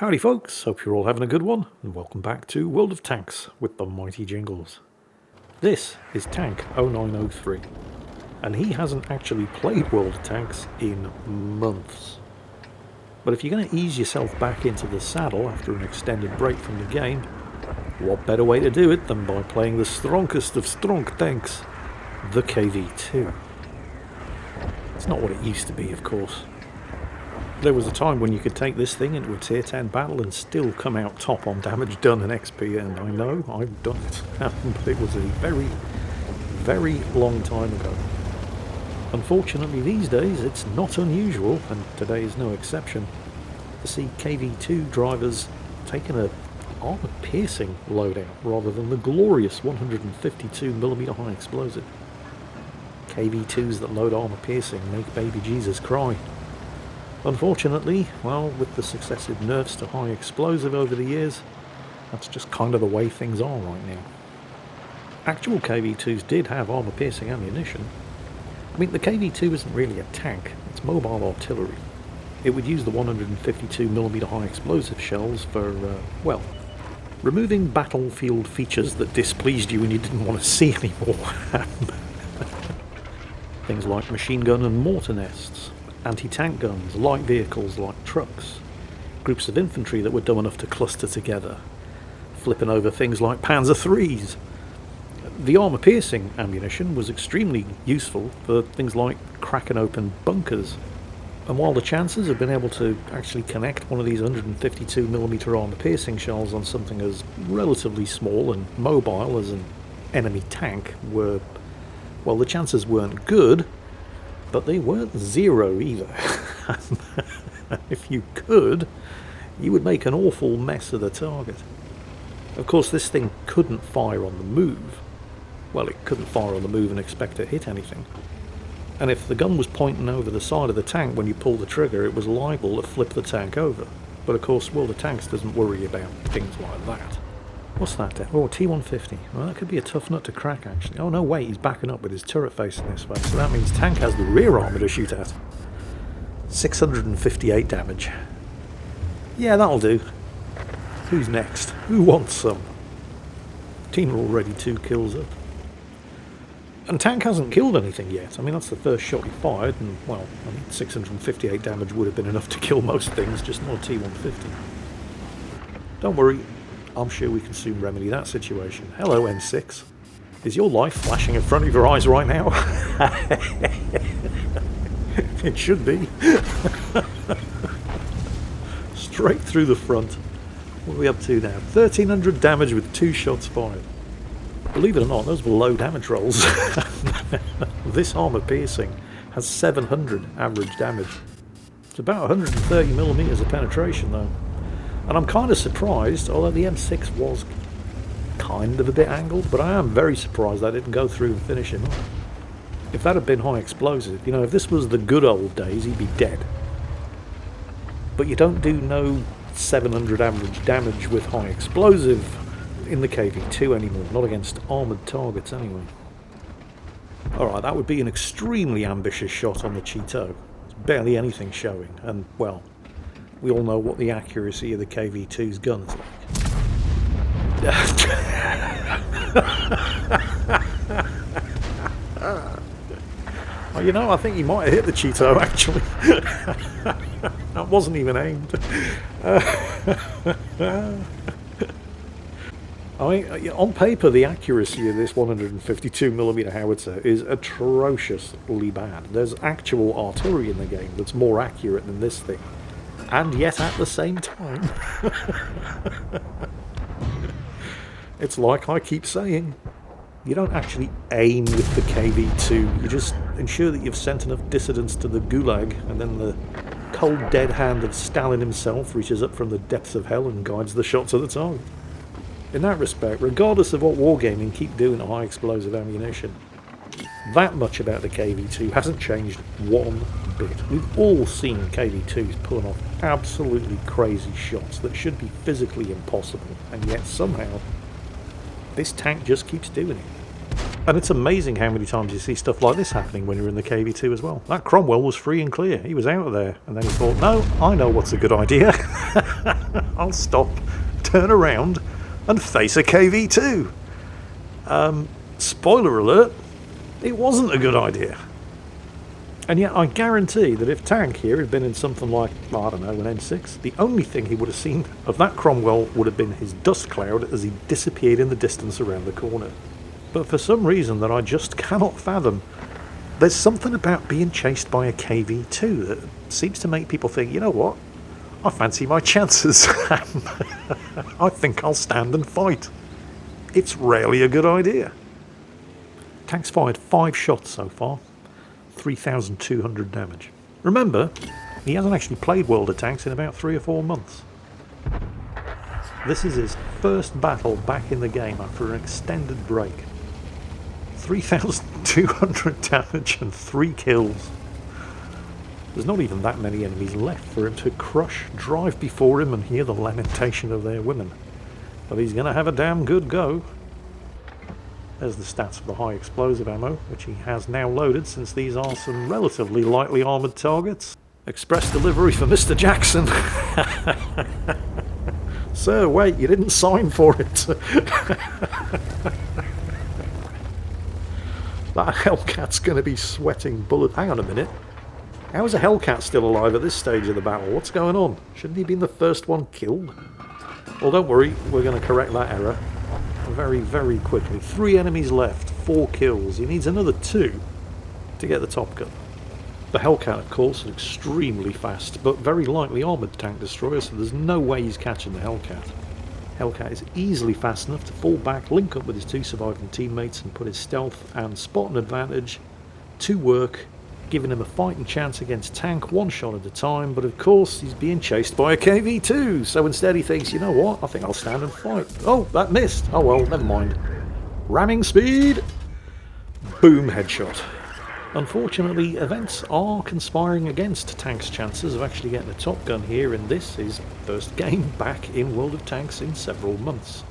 Howdy folks, hope you're all having a good one, and welcome back to World of Tanks with the Mighty Jingles. This is Tank 0903, and he hasn't actually played World of Tanks in months. But if you're going to ease yourself back into the saddle after an extended break from the game, what better way to do it than by playing the Stronkest of Stronk tanks, the KV-2. It's not what it used to be, of course. There was a time when you could take this thing into a tier 10 battle and still come out top on damage done and XP, and I know I've done it, but it was a very, very long time ago. Unfortunately these days it's not unusual, and today is no exception, to see KV-2 drivers taking a armor-piercing loadout rather than the glorious 152mm high explosive. KV-2s that load armor-piercing make baby Jesus cry. Unfortunately, well, with the successive nerfs to high explosive over the years, that's just kind of the way things are right now. Actual KV-2s did have armor-piercing ammunition. I mean, the KV-2 isn't really a tank, it's mobile artillery. It would use the 152mm high explosive shells for, well, removing battlefield features that displeased you and you didn't want to see anymore. Things like machine gun and mortar nests, anti-tank guns, light vehicles like trucks, groups of infantry that were dumb enough to cluster together, flipping over things like Panzer IIIs. The armor-piercing ammunition was extremely useful for things like cracking open bunkers, and while the chances of being able to actually connect one of these 152mm armor-piercing shells on something as relatively small and mobile as an enemy tank were, well, the chances weren't good, but they weren't zero either. If you could, you would make an awful mess of the target. Of course, this thing couldn't fire on the move. Well, it couldn't fire on the move and expect to hit anything. And if the gun was pointing over the side of the tank when you pull the trigger, it was liable to flip the tank over. But of course, World of Tanks doesn't worry about things like that. What's that? Oh, T-150. Well, that could be a tough nut to crack, actually. Oh, no, wait, he's backing up with his turret facing this way, so that means tank has the rear armour to shoot at. 658 damage. Yeah, that'll do. Who's next? Who wants some? Team are already 2 kills up. And tank hasn't killed anything yet. I mean, that's the first shot he fired, and, well, I mean, 658 damage would have been enough to kill most things, just not a T-150. Don't worry. I'm sure we can soon remedy that situation. Hello, M6. Is your life flashing in front of your eyes right now? It should be. Straight through the front. What are we up to now? 1300 damage with 2 shots fired. Believe it or not, those were low damage rolls. This armor piercing has 700 average damage. It's about 130mm of penetration though. And I'm kind of surprised, although the M6 was kind of a bit angled, but I am very surprised I didn't go through and finish him off. If that had been high explosive, you know, if this was the good old days, he'd be dead. But you don't do no 700 average damage with high explosive in the KV-2 anymore, not against armoured targets anyway. Alright, that would be an extremely ambitious shot on the Cheeto. There's barely anything showing, and, well, we all know what the accuracy of the KV-2's gun is like. Well, you know, I think he might have hit the Cheeto, actually. That wasn't even aimed. I mean, on paper, the accuracy of this 152mm howitzer is atrociously bad. There's actual artillery in the game that's more accurate than this thing. And yet at the same time, it's like I keep saying, you don't actually aim with the KV-2, you just ensure that you've sent enough dissidents to the gulag, and then the cold dead hand of Stalin himself reaches up from the depths of hell and guides the shot to the target. In that respect, regardless of what wargaming keep doing to high explosive ammunition, that much about the KV-2 hasn't changed one bit. We've all seen KV-2s pulling off absolutely crazy shots that should be physically impossible, and yet somehow this tank just keeps doing it. And it's amazing how many times you see stuff like this happening when you're in the KV-2 as well. That Cromwell was free and clear, he was out of there, and then he thought, no, I know what's a good idea. I'll stop, turn around, and face a KV2. Spoiler alert, it wasn't a good idea. And yet I guarantee that if Tank here had been in something like, well, I don't know, an M6, the only thing he would have seen of that Cromwell would have been his dust cloud as he disappeared in the distance around the corner. But for some reason that I just cannot fathom, there's something about being chased by a KV2 that seems to make people think, you know what, I fancy my chances. I think I'll stand and fight. It's rarely a good idea. Tank's fired 5 shots so far. 3,200 damage. Remember, he hasn't actually played World of Tanks in about 3 or 4 months. This is his first battle back in the game after an extended break. 3,200 damage and 3 kills. There's not even that many enemies left for him to crush, drive before him and hear the lamentation of their women. But he's going to have a damn good go. There's the stats for the high explosive ammo, which he has now loaded since these are some relatively lightly armoured targets. Express delivery for Mr. Jackson. Sir, wait, you didn't sign for it. That Hellcat's going to be sweating bullets. Hang on a minute. How is a Hellcat still alive at this stage of the battle? What's going on? Shouldn't he have been the first one killed? Well, don't worry, we're going to correct that error very, very quickly. 3 enemies left, 4 kills. He needs another 2 to get the Top Gun. The Hellcat, of course, is extremely fast, but very lightly armoured tank destroyer, so there's no way he's catching the Hellcat. Hellcat is easily fast enough to fall back, link up with his 2 surviving teammates and put his stealth and spotting advantage to work, giving him a fighting chance against Tank 1 shot at a time, but of course he's being chased by a KV2, so instead he thinks, you know what, I think I'll stand and fight. Oh, that missed. Oh well, never mind. Ramming speed! Boom, headshot. Unfortunately, events are conspiring against Tank's chances of actually getting a Top Gun here in this, his first game back in World of Tanks in several months.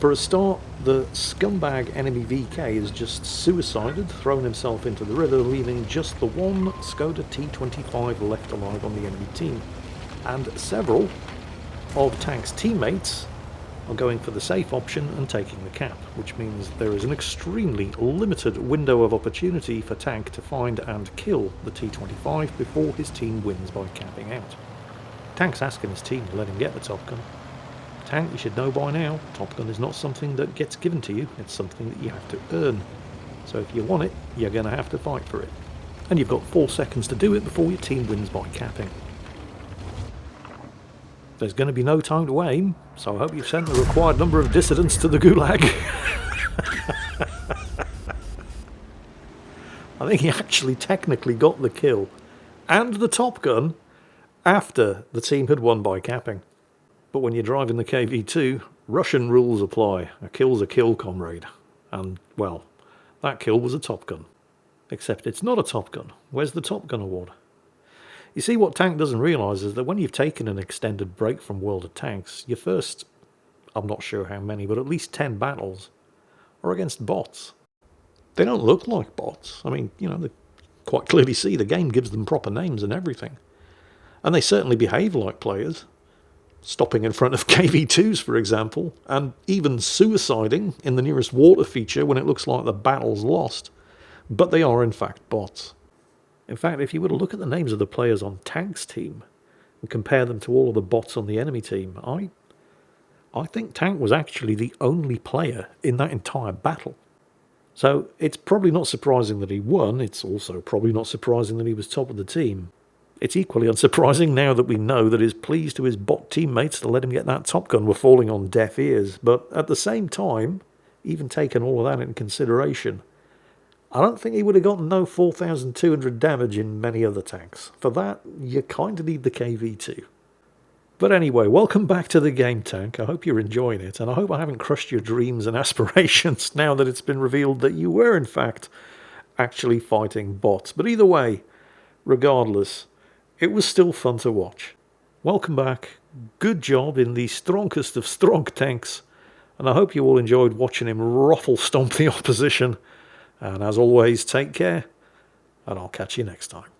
For a start, the scumbag enemy VK has just suicided, thrown himself into the river, leaving just the one Skoda T25 left alive on the enemy team. And several of Tank's teammates are going for the safe option and taking the cap, which means there is an extremely limited window of opportunity for Tank to find and kill the T25 before his team wins by capping out. Tank's asking his team to let him get the Top Gun. Tank, you should know by now, Top Gun is not something that gets given to you, it's something that you have to earn. So if you want it, you're going to have to fight for it. And you've got 4 seconds to do it before your team wins by capping. There's going to be no time to aim, so I hope you've sent the required number of dissidents to the Gulag. I think he actually technically got the kill and the Top Gun after the team had won by capping. But when you're driving the KV2, Russian rules apply. A kill's a kill, comrade. And, well, that kill was a Top Gun. Except it's not a Top Gun. Where's the Top Gun award? You see, what Tank doesn't realise is that when you've taken an extended break from World of Tanks, your first, I'm not sure how many, but at least 10 battles are against bots. They don't look like bots. I mean, you know, they quite clearly see the game gives them proper names and everything. And they certainly behave like players. Stopping in front of KV2s, for example, and even suiciding in the nearest water feature when it looks like the battle's lost. But they are in fact bots. In fact, if you were to look at the names of the players on Tank's team and compare them to all of the bots on the enemy team, I think Tank was actually the only player in that entire battle. So it's probably not surprising that he won, it's also probably not surprising that he was top of the team. It's equally unsurprising now that we know that his pleas to his bot teammates to let him get that Top Gun were falling on deaf ears, but at the same time, even taking all of that into consideration, I don't think he would have gotten no 4,200 damage in many other tanks. For that, you kind of need the KV2. But anyway, welcome back to the game, Tank. I hope you're enjoying it, and I hope I haven't crushed your dreams and aspirations now that it's been revealed that you were, in fact, actually fighting bots. But either way, regardless, it was still fun to watch. Welcome back. Good job in the Stronkest of Stronk tanks. And I hope you all enjoyed watching him ruffle stomp the opposition. And as always, take care. And I'll catch you next time.